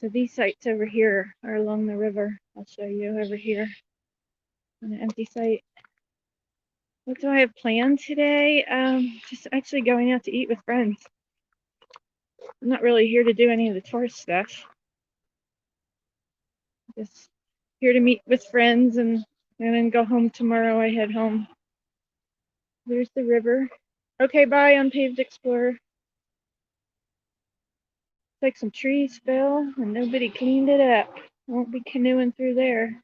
So these sites over here are along the river. I'll show you over here on an empty site. What do I have planned today? Just actually going out to eat with friends. I'm not really here to do any of the tourist stuff. Just here to meet with friends and then go home tomorrow. I head home. There's the river. Okay, bye, Unpaved Explorer. It's like some trees fell and nobody cleaned it up. Won't be canoeing through there.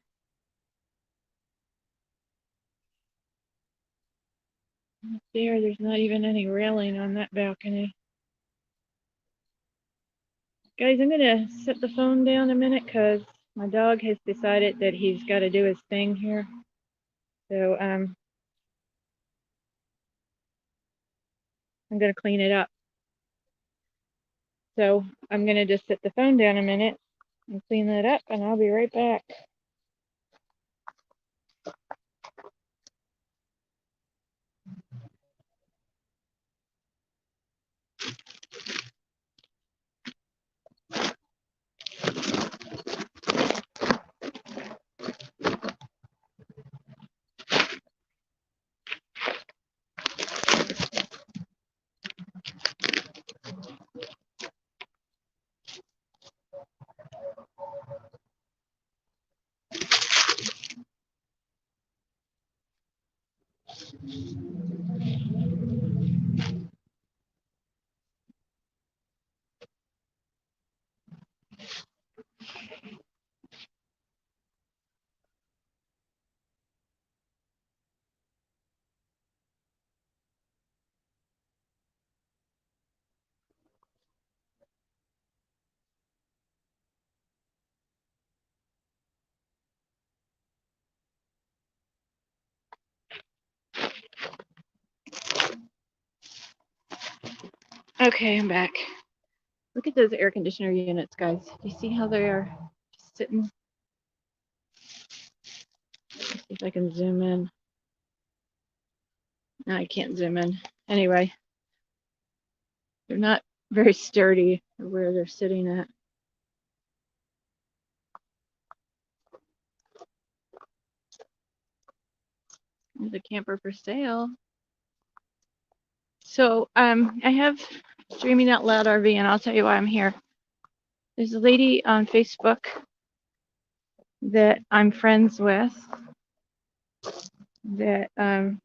There's not even any railing on that balcony. Guys, I'm gonna set the phone down a minute because my dog has decided that he's got to do his thing here. So I'm gonna clean it up. So I'm gonna just set the phone down a minute and clean that up, and I'll be right back. Okay, I'm back. Look at those air conditioner units, guys. Do you see how they are just sitting? Let's see if I can zoom in. No, I can't zoom in. Anyway, they're not very sturdy where they're sitting at. There's a camper for sale. So I have Dreaming Out Loud RV, and I'll tell you why I'm here. There's a lady on Facebook that I'm friends with that I've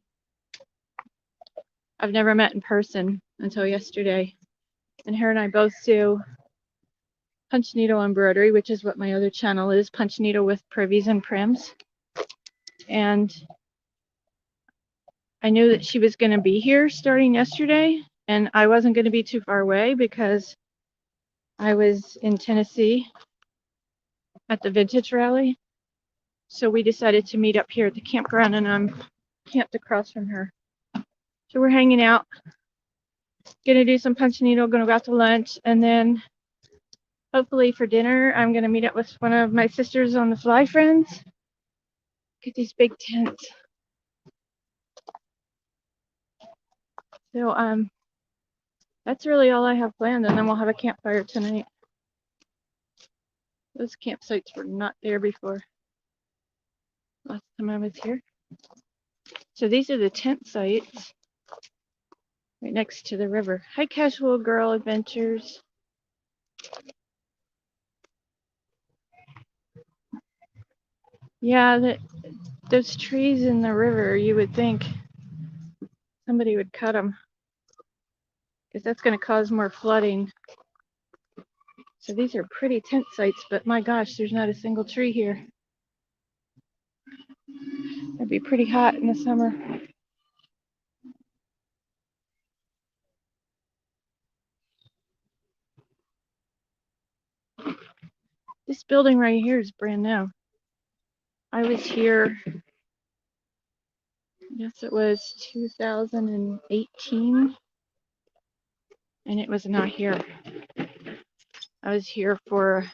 never met in person until yesterday. And her and I both do punch needle embroidery, which is what my other channel is, punch needle with privies and prims. And I knew that she was going to be here starting yesterday, and I wasn't going to be too far away because I was in Tennessee at the vintage rally. So we decided to meet up here at the campground, and I'm camped across from her. So we're hanging out, gonna do some punch needle, gonna go out to lunch, and then hopefully for dinner I'm gonna meet up with one of my sisters on the Fly Friends. Get these big tents. So that's really all I have planned, and then we'll have a campfire tonight. Those campsites were not there before. Last time I was here. So these are the tent sites right next to the river. Hi, Casual Girl Adventures. Yeah, those trees in the river, you would think somebody would cut them because that's going to cause more flooding. So these are pretty tent sites, but my gosh, there's not a single tree here. It'd be pretty hot in the summer. This building right here is brand new. I was here, I guess it was 2018, and it was not here. I was here for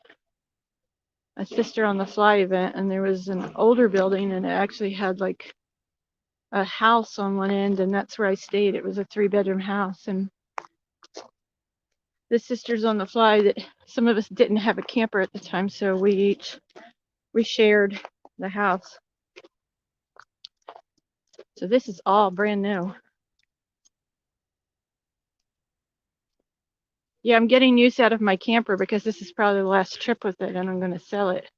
a Sister on the Fly event, and there was an older building, and it actually had like a house on one end, and that's where I stayed. It was a 3-bedroom house, and the sisters on the fly that some of us didn't have a camper at the time, so we shared the house. So this is all brand new. Yeah, I'm getting use out of my camper because this is probably the last trip with it, and I'm going to sell it.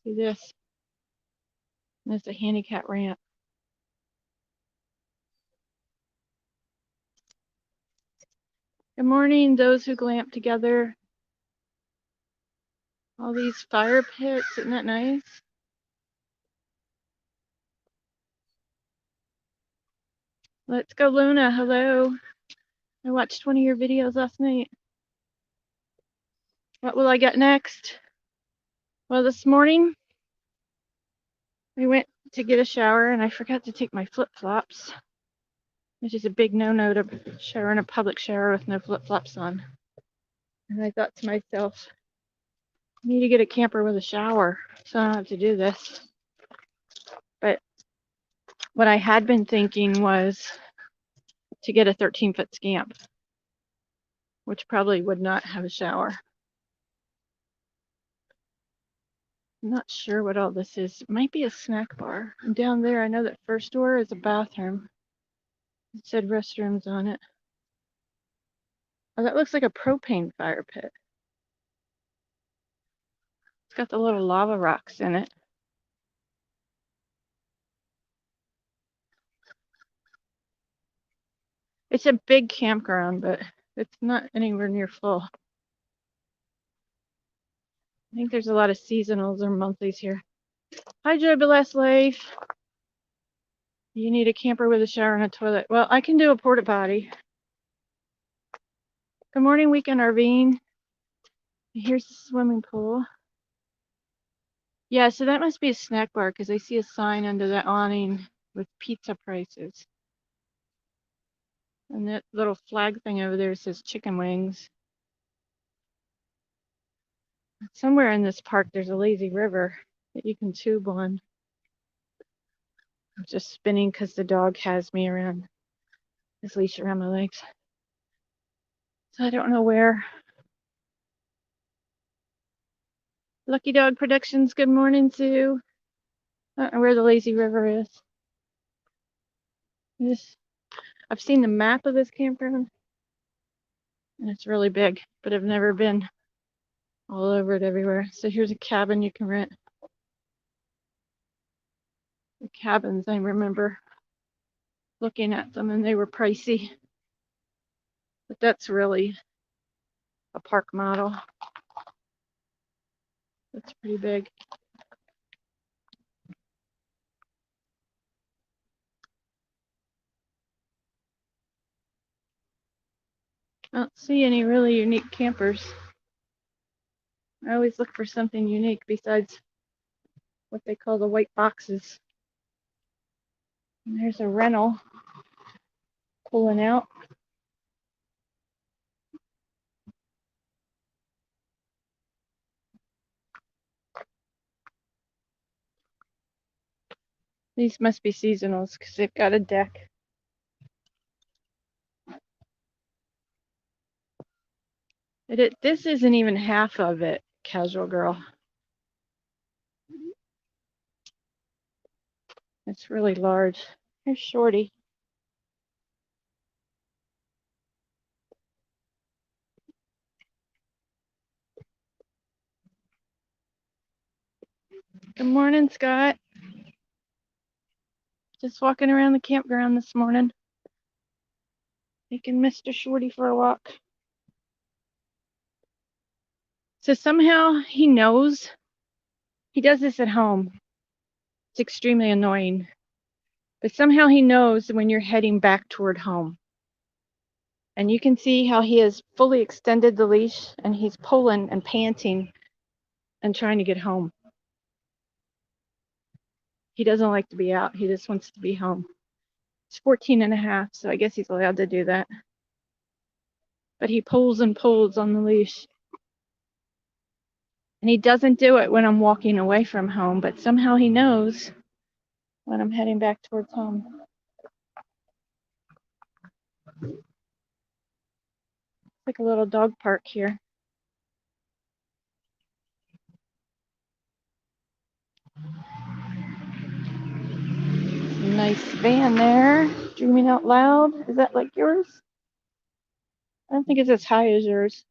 See this? There's a handicap ramp. Good morning, those who glamp together. All these fire pits, isn't that nice? Let's go, Luna. Hello. I watched one of your videos last night. What will I get next? Well, this morning we went to get a shower and I forgot to take my flip-flops, which is a big no-no to shower in a public shower with no flip-flops on. And I thought to myself, I need to get a camper with a shower so I don't have to do this. But what I had been thinking was to get a 13-foot scamp, which probably would not have a shower. I'm not sure what all this is. It might be a snack bar. And down there, I know that first door is a bathroom. It said restrooms on it. Oh, that looks like a propane fire pit. It's got the little lava rocks in it. It's a big campground, but it's not anywhere near full. I think there's a lot of seasonals or monthlies here. Hi, Joybless Life. You need a camper with a shower and a toilet. Well, I can do a porta potty. Good morning, Weekend RVing. Here's the swimming pool. Yeah, so that must be a snack bar because I see a sign under that awning with pizza prices. And that little flag thing over there says chicken wings. Somewhere in this park, there's a lazy river that you can tube on. I'm just spinning because the dog has me around his leash around my legs. So I don't know where. Lucky Dog Productions, good morning, Sue. I don't know where the lazy river is. I've seen the map of this campground, and it's really big, but I've never been all over it everywhere. So here's a cabin you can rent. The cabins, I remember looking at them, and they were pricey. But that's really a park model. That's pretty big. I don't see any really unique campers. I always look for something unique besides what they call the white boxes. And there's a rental pulling out. These must be seasonals because they've got a deck. This isn't even half of it, Casual Girl. It's really large. Here's Shorty. Good morning, Scott. Just walking around the campground this morning. Taking Mr. Shorty for a walk. So somehow he knows. He does this at home. It's extremely annoying. But somehow he knows when you're heading back toward home. And you can see how he has fully extended the leash and he's pulling and panting and trying to get home. He doesn't like to be out. He just wants to be home. He's 14 and a half, so I guess he's allowed to do that. But he pulls and pulls on the leash. And he doesn't do it when I'm walking away from home, but somehow he knows when I'm heading back towards home. like a little dog park here. Nice van there. Dreaming out loud. Is that like yours? I don't think it's as high as yours.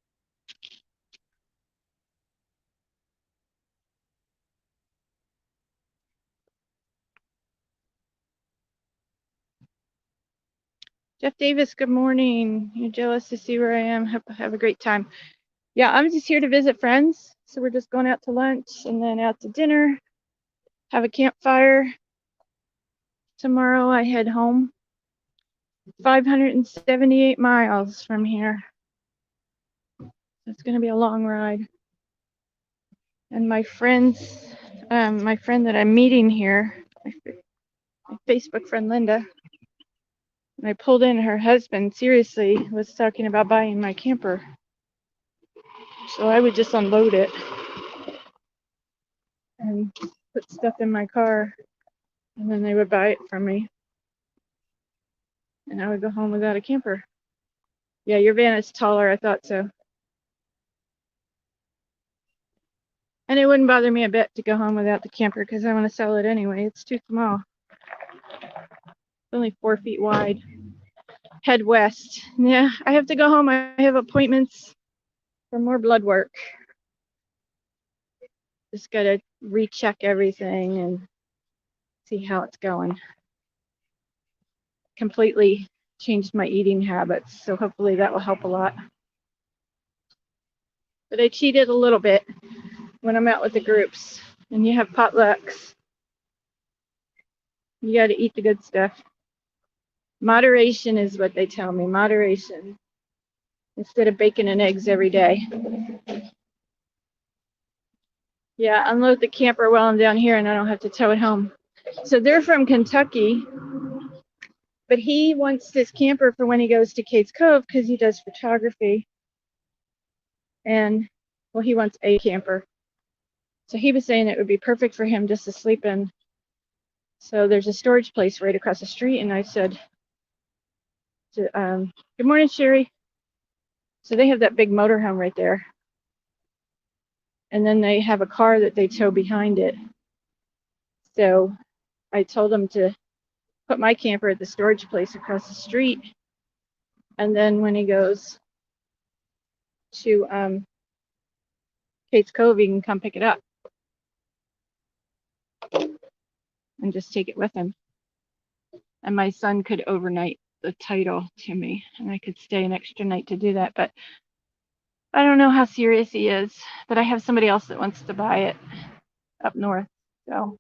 Jeff Davis, good morning. You're jealous to see where I am. Have a great time. Yeah, I'm just here to visit friends. So we're just going out to lunch and then out to dinner. Have a campfire. Tomorrow I head home. 578 miles from here. It's going to be a long ride. And my friend that I'm meeting here, my Facebook friend Linda, when I pulled in, her husband seriously was talking about buying my camper. So I would just unload it and put stuff in my car, and then they would buy it from me. And I would go home without a camper. Yeah, your van is taller. I thought so. And it wouldn't bother me a bit to go home without the camper because I want to sell it anyway. It's too small. It's only 4 feet wide. Head west. Yeah, I have to go home. I have appointments for more blood work. Just got to recheck everything and see how it's going. Completely changed my eating habits, so hopefully that will help a lot. But I cheated a little bit when I'm out with the groups and you have potlucks. You got to eat the good stuff. Moderation is what they tell me. Moderation. Instead of bacon and eggs every day. Yeah, unload the camper while I'm down here and I don't have to tow it home. So they're from Kentucky, but he wants this camper for when he goes to Kate's Cove because he does photography. And, well, he wants a camper. So he was saying it would be perfect for him just to sleep in. So there's a storage place right across the street, and I said, good morning, Sherry. So they have that big motorhome right there. And then they have a car that they tow behind it. So I told them to put my camper at the storage place across the street. And then when he goes to Kate's Cove, he can come pick it up and just take it with him. And my son could overnight the title to me, and I could stay an extra night to do that. But I don't know how serious he is. But I have somebody else that wants to buy it up north. So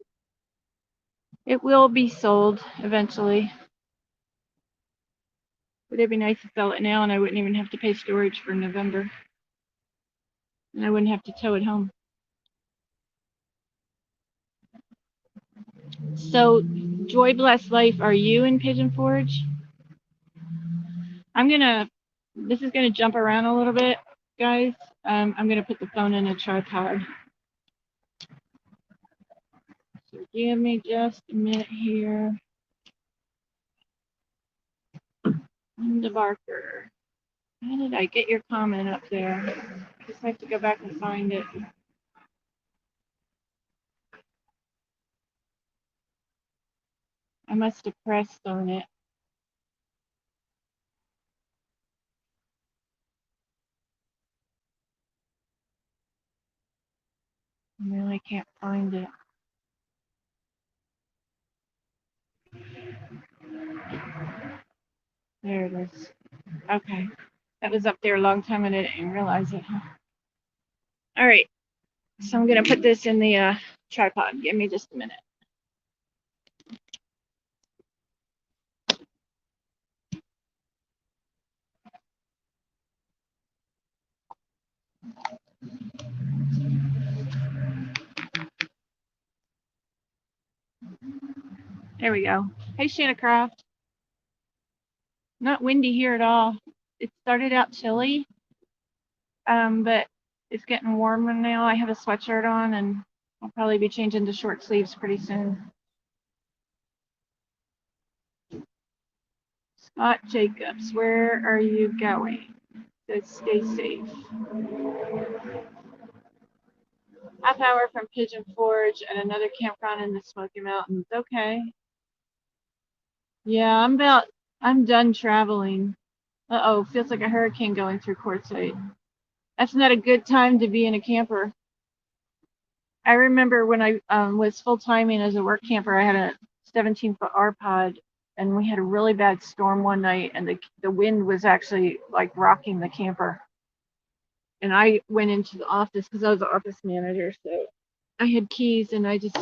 it will be sold eventually. But it'd be nice to sell it now, and I wouldn't even have to pay storage for November. And I wouldn't have to tow it home. So, Joy Bless Life, are you in Pigeon Forge? This is gonna jump around a little bit, guys. I'm gonna put the phone in a tripod. So give me just a minute here. Linda Barker. How did I get your comment up there? I just have to go back and find it. I must have pressed on it. I really can't find it. There it is. Okay. That was up there a long time and I didn't even realize it. All right. So I'm going to put this in the tripod. Give me just a minute. There we go. Hey, Shanacraft. Not windy here at all. It started out chilly, but it's getting warmer now. I have a sweatshirt on and I'll probably be changing to short sleeves pretty soon. Scott Jacobs, where are you going? So stay safe. Half hour from Pigeon Forge and another campground in the Smoky Mountains. Okay. Yeah, I'm done traveling. Uh-oh, feels like a hurricane going through Quartzsite. That's not a good time to be in a camper. I remember when I was full-timing as a work camper, I had a 17-foot R-Pod, and we had a really bad storm one night, and the wind was actually like rocking the camper. And I went into the office because I was the office manager, so I had keys, and I just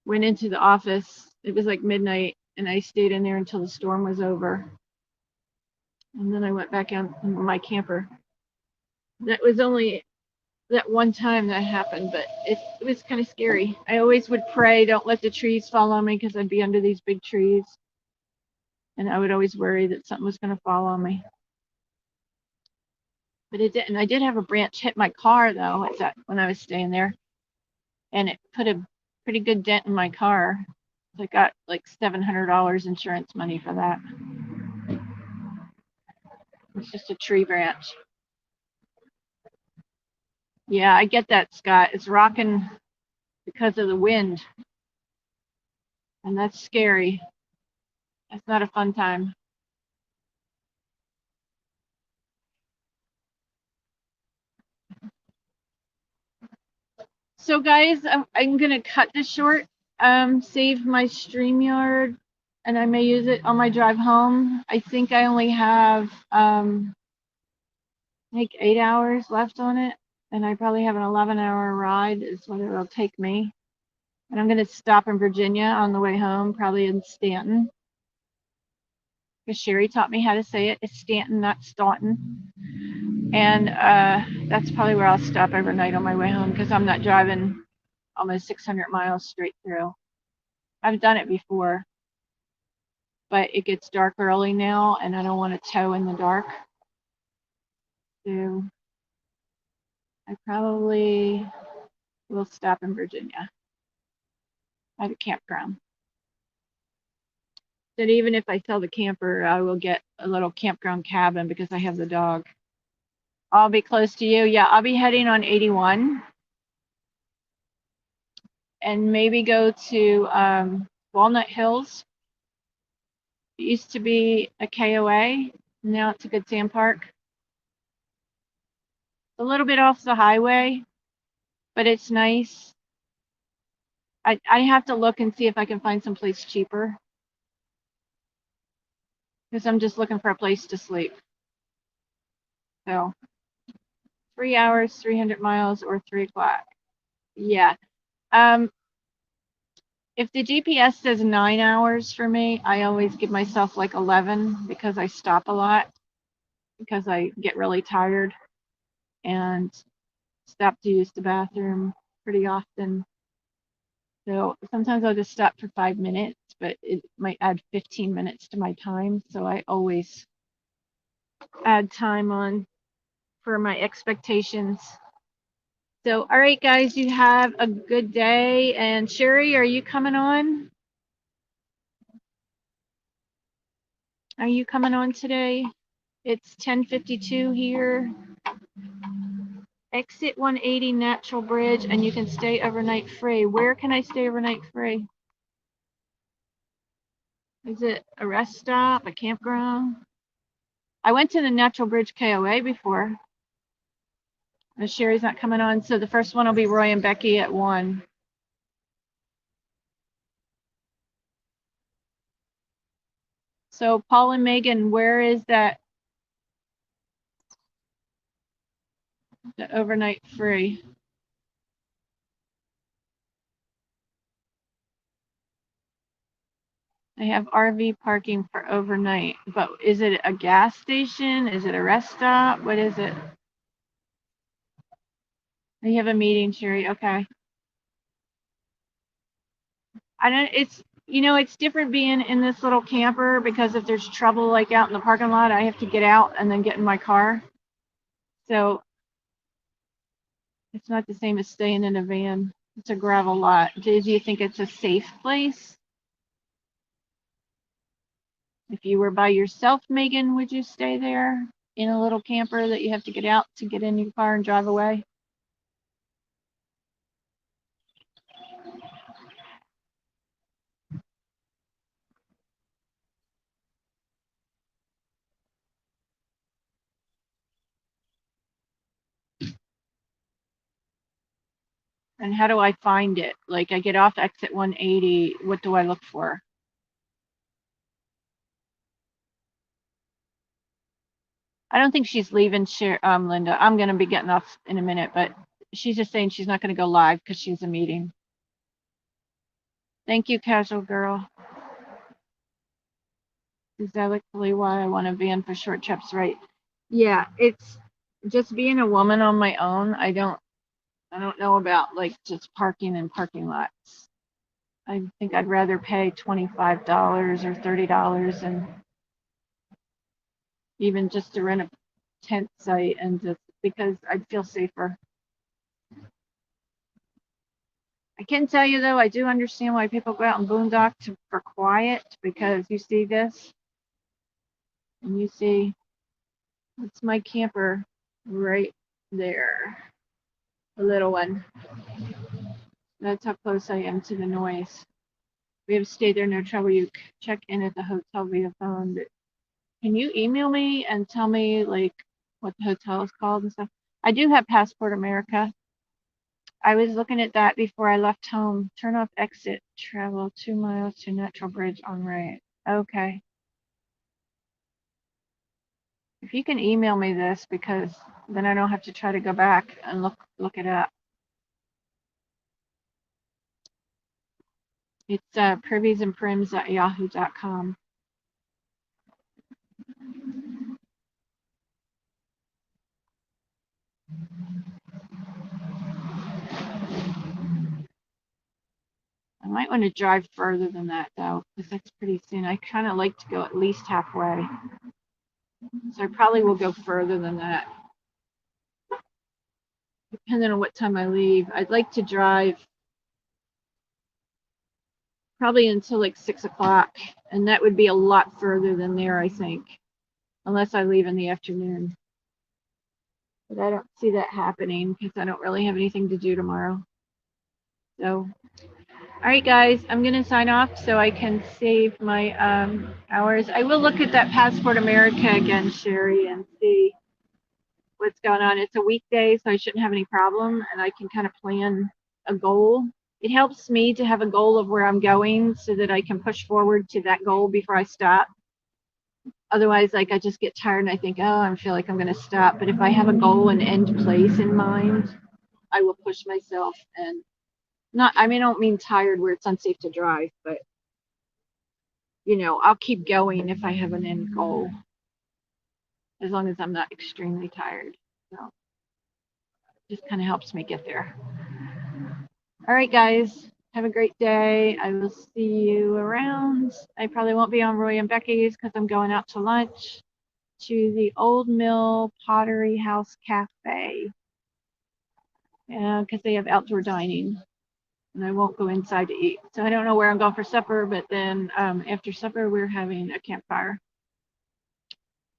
went into the office. It was like midnight, and I stayed in there until the storm was over. And then I went back out in my camper. That was only that one time that happened, but it was kind of scary. I always would pray, don't let the trees fall on me, because I'd be under these big trees. And I would always worry that something was going to fall on me. But it didn't. I did have a branch hit my car, though, when I was staying there. And it put a pretty good dent in my car. I got like $700 insurance money for that. It's just a tree branch. Yeah, I get that, Scott. It's rocking because of the wind. And that's scary. That's not a fun time. So guys, I'm going to cut this short, save my StreamYard, and I may use it on my drive home. I think I only have like 8 hours left on it, and I probably have an 11-hour ride is what it'll take me. And I'm going to stop in Virginia on the way home, probably in Stanton. Because Sherry taught me how to say it. It's Stanton, not Staunton. And that's probably where I'll stop overnight on my way home, because I'm not driving almost 600 miles straight through. I've done it before, but it gets dark early now, and I don't want to tow in the dark. So I probably will stop in Virginia at a campground. That even if I sell the camper, I will get a little campground cabin because I have the dog. I'll be close to you. Yeah, I'll be heading on 81 and maybe go to Walnut Hills. It used to be a KOA. Now it's a Good Sam Park. A little bit off the highway, but it's nice. I have to look and see if I can find some place cheaper, because I'm just looking for a place to sleep. So 3 hours, 300 miles, or 3 o'clock. Yeah. If the GPS says 9 hours for me, I always give myself like 11, because I stop a lot, because I get really tired and stop to use the bathroom pretty often. So sometimes I'll just stop for 5 minutes, but it might add 15 minutes to my time. So I always add time on for my expectations. So, all right, guys, you have a good day. And Sherry, are you coming on? Are you coming on today? It's 10:52 here. Exit 180 Natural Bridge, and you can stay overnight free. Where can I stay overnight free? Is it a rest stop, a campground? I went to the Natural Bridge KOA before. Sherry's not coming on, so the first one will be Roy and Becky at 1. So Paul and Megan, where is that the overnight free? They have RV parking for overnight, but is it a gas station? Is it a rest stop? What is it? You have a meeting, Sherry. Okay. I don't. It's different being in this little camper, because if there's trouble like out in the parking lot, I have to get out and then get in my car. So it's not the same as staying in a van. It's a gravel lot. Do you think it's a safe place? If you were by yourself, Megan, would you stay there? in a little camper that you have to get out to get in your car and drive away? And how do I find it? Like, I get off exit 180. What do I look for? I don't think she's leaving, Linda. I'm going to be getting off in a minute, but she's just saying she's not going to go live because she's a meeting. Thank you, Casual Girl. Exactly why I want a van for short trips, right? Yeah, it's just being a woman on my own. I don't know about like just parking in parking lots. I think I'd rather pay $25 or $30 and even just to rent a tent site and just because I'd feel safer. I can tell you though, I do understand why people go out and boondock for quiet, because you see this and you see it's my camper right there, the little one. That's how close I am to the noise. We have stayed there, no trouble. You check in at the hotel via phone. But can you email me and tell me like what the hotel is called and stuff? I do have Passport America. I was looking at that before I left home. Turn off exit. Travel 2 miles to Natural Bridge on right. Okay. If you can email me this, because then I don't have to try to go back and look it up. It's priviesandprims@yahoo.com. I might want to drive further than that though, because that's pretty soon. I kind of like to go at least halfway. So I probably will go further than that, depending on what time I leave. I'd like to drive probably until like 6 o'clock, and that would be a lot further than there, I think, unless I leave in the afternoon. But I don't see that happening because I don't really have anything to do tomorrow. So, all right, guys, I'm going to sign off so I can save my hours. I will look at that Passport America again, Sherry, and see what's going on. It's a weekday, so I shouldn't have any problem, and I can kind of plan a goal. It helps me to have a goal of where I'm going so that I can push forward to that goal before I stop. Otherwise, like, I just get tired and I think, oh, I feel like I'm going to stop. But if I have a goal and end place in mind, I will push myself. And I don't mean tired where it's unsafe to drive, but I'll keep going if I have an end goal, as long as I'm not extremely tired. So it just kind of helps me get there. All right, guys, have a great day. I will see you around. I probably won't be on Roy and Becky's because I'm going out to lunch to the Old Mill Pottery House Cafe, because they have outdoor dining, and I won't go inside to eat. So I don't know where I'm going for supper, but then after supper, we're having a campfire.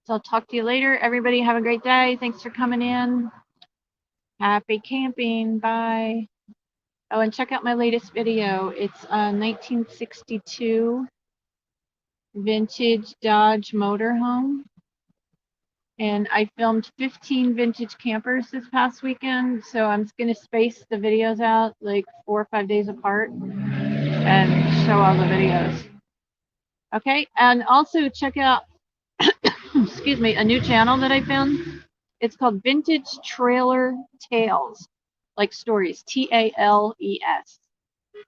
So I'll talk to you later. Everybody have a great day. Thanks for coming in. Happy camping. Bye. Oh, and check out my latest video. It's a 1962 vintage Dodge motorhome. And I filmed 15 vintage campers this past weekend. So I'm going to space the videos out like 4 or 5 days apart and show all the videos. Okay, and also check out, excuse me, a new channel that I found. It's called Vintage Trailer Tales, like stories, Tales.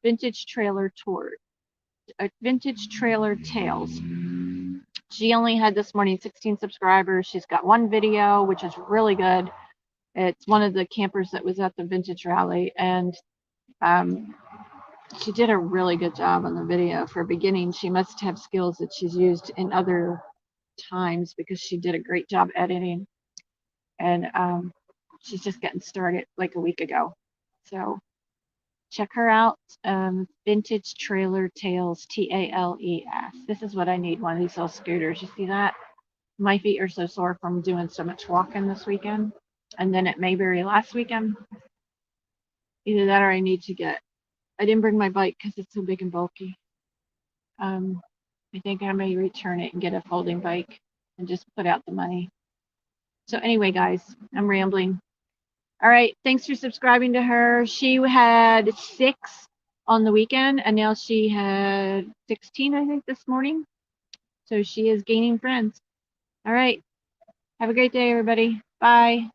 Vintage Trailer Tour, Vintage Trailer Tales. She only had this morning 16 subscribers. She's got one video, which is really good. It's one of the campers that was at the vintage rally, and she did a really good job on the video. For beginning, she must have skills that she's used in other times because she did a great job editing. And she's just getting started like a week ago. So check her out. Vintage Trailer Tales, Tales. This is what I need, one of these little scooters. You see that? My feet are so sore from doing so much walking this weekend. And then at Mayberry last weekend. Either that or I need to get, I didn't bring my bike because it's so big and bulky. I think I may return it and get a folding bike and just put out the money. So anyway, guys, I'm rambling. All right, thanks for subscribing to her. She had 6 on the weekend, and now she had 16, I think, this morning. So she is gaining friends. All right, have a great day, everybody. Bye.